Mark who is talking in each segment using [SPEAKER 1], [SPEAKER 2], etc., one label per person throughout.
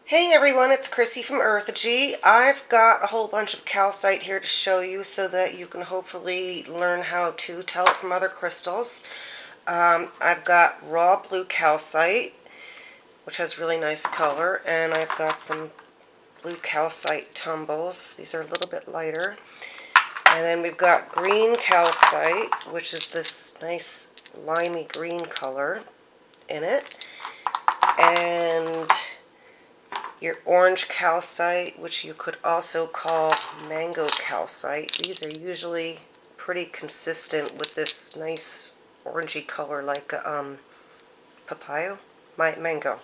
[SPEAKER 1] Hey everyone, it's Chrissy from Earthagy. I've got a whole bunch of calcite here to show you so that you can hopefully learn how to tell it from other crystals. I've got raw blue calcite, which has really nice color, and I've got some blue calcite tumbles. These are a little bit lighter. And then we've got green calcite, which is this nice limey green color in it. And your orange calcite, which you could also call mango calcite. These are usually pretty consistent with this nice orangey color like papaya? Mango.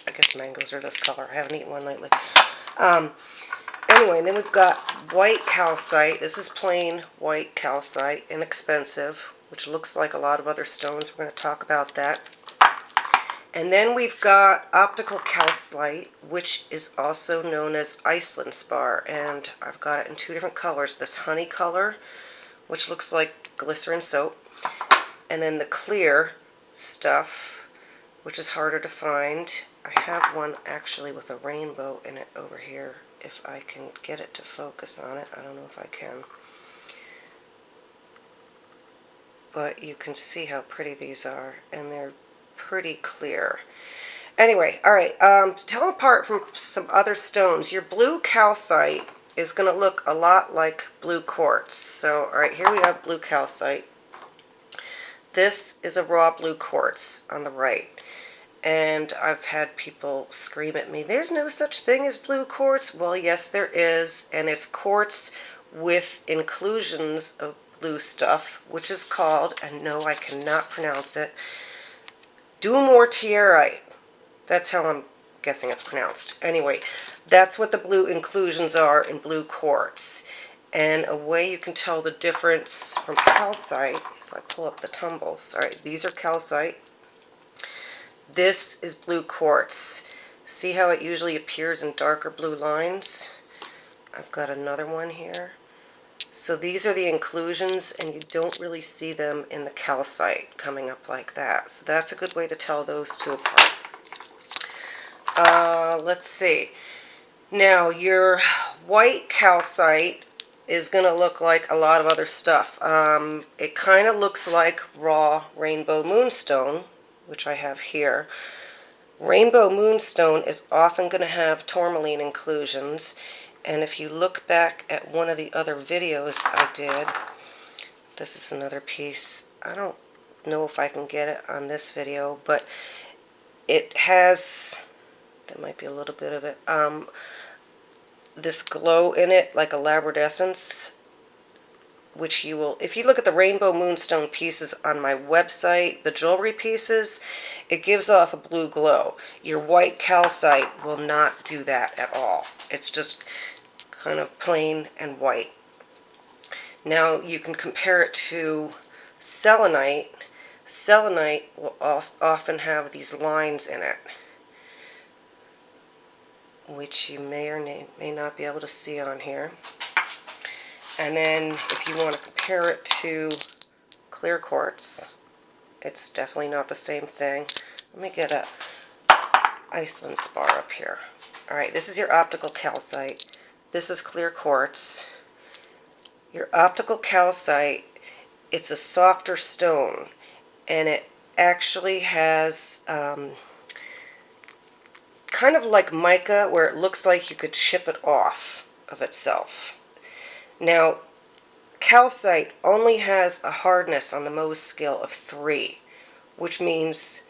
[SPEAKER 1] I guess mangoes are this color. I haven't eaten one lately. Anyway, then we've got white calcite. This is plain white calcite, inexpensive, which looks like a lot of other stones. We're going to talk about that. And then we've got optical calcite, which is also known as Iceland spar, and I've got it in two different colors. This honey color, which looks like glycerin soap, and then the clear stuff, which is harder to find. I have one actually with a rainbow in it over here, if I can get it to focus on it. I don't know if I can. But you can see how pretty these are, and they're pretty clear. Anyway, all right, to tell them apart from some other stones, your blue calcite is going to look a lot like blue quartz. So, all right, here we have blue calcite. This is a raw blue quartz on the right. And I've had people scream at me, there's no such thing as blue quartz. Well, yes, there is, and it's quartz with inclusions of blue stuff, which is called, and no, I cannot pronounce it, dumortierite. That's how I'm guessing it's pronounced. Anyway, that's what the blue inclusions are in blue quartz. And a way you can tell the difference from calcite, if I pull up the tumbles, all right, these are calcite. This is blue quartz. See how it usually appears in darker blue lines? I've got another one here. So these are the inclusions, and you don't really see them in the calcite coming up like that. So that's a good way to tell those two apart. Let's see. Now, your white calcite is going to look like a lot of other stuff. It kind of looks like raw rainbow moonstone, which I have here. Rainbow moonstone is often going to have tourmaline inclusions, and if you look back at one of the other videos I did, this is another piece. I don't know if I can get it on this video, but it has, there might be a little bit of it, this glow in it like a labradescence, which you will, if you look at the rainbow moonstone pieces on my website, the jewelry pieces, it gives off a blue glow. Your white calcite will not do that at all. It's just kind of plain and white. Now you can compare it to selenite. Selenite will often have these lines in it, which you may or may not be able to see on here. And then if you want to compare it to clear quartz, it's definitely not the same thing. Let me get a Iceland spar up here. Alright, this is your optical calcite. This is clear quartz. Your optical calcite, it's a softer stone, and it actually has kind of like mica, where it looks like you could chip it off of itself. Now, calcite only has a hardness on the Mohs scale of 3, which means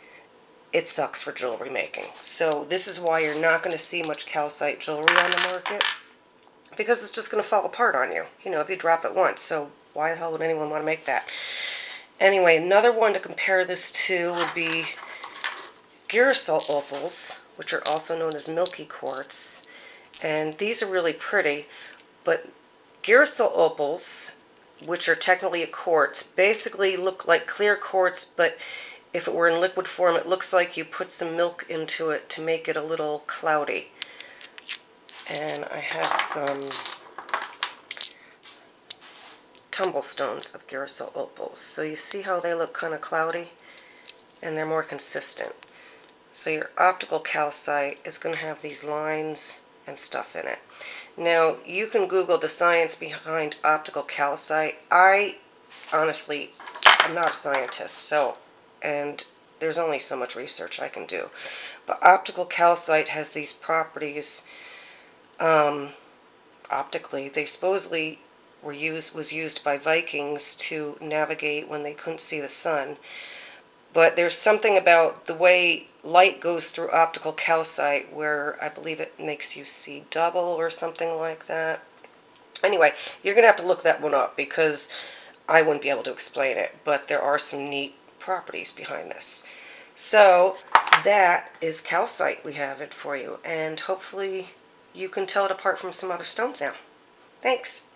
[SPEAKER 1] it sucks for jewelry making. So this is why you're not going to see much calcite jewelry on the market, because it's just going to fall apart on you, you know, if you drop it once. So why the hell would anyone want to make that? Anyway, another one to compare this to would be Girasol opals, which are also known as milky quartz. And these are really pretty, but Girasol opals, which are technically a quartz, basically look like clear quartz, but if it were in liquid form, it looks like you put some milk into it to make it a little cloudy. And I have some tumblestones of Girasol opals. So you see how they look kind of cloudy? And they're more consistent. So your optical calcite is going to have these lines and stuff in it. Now, you can Google the science behind optical calcite. Honestly, I'm not a scientist, and there's only so much research I can do. But optical calcite has these properties. Optically, they supposedly was used by Vikings to navigate when they couldn't see the sun. But there's something about the way light goes through optical calcite where I believe it makes you see double or something like that. Anyway, you're going to have to look that one up because I wouldn't be able to explain it, but there are some neat properties behind this. So that is calcite we have it for you, and hopefully you can tell it apart from some other stones now. Thanks.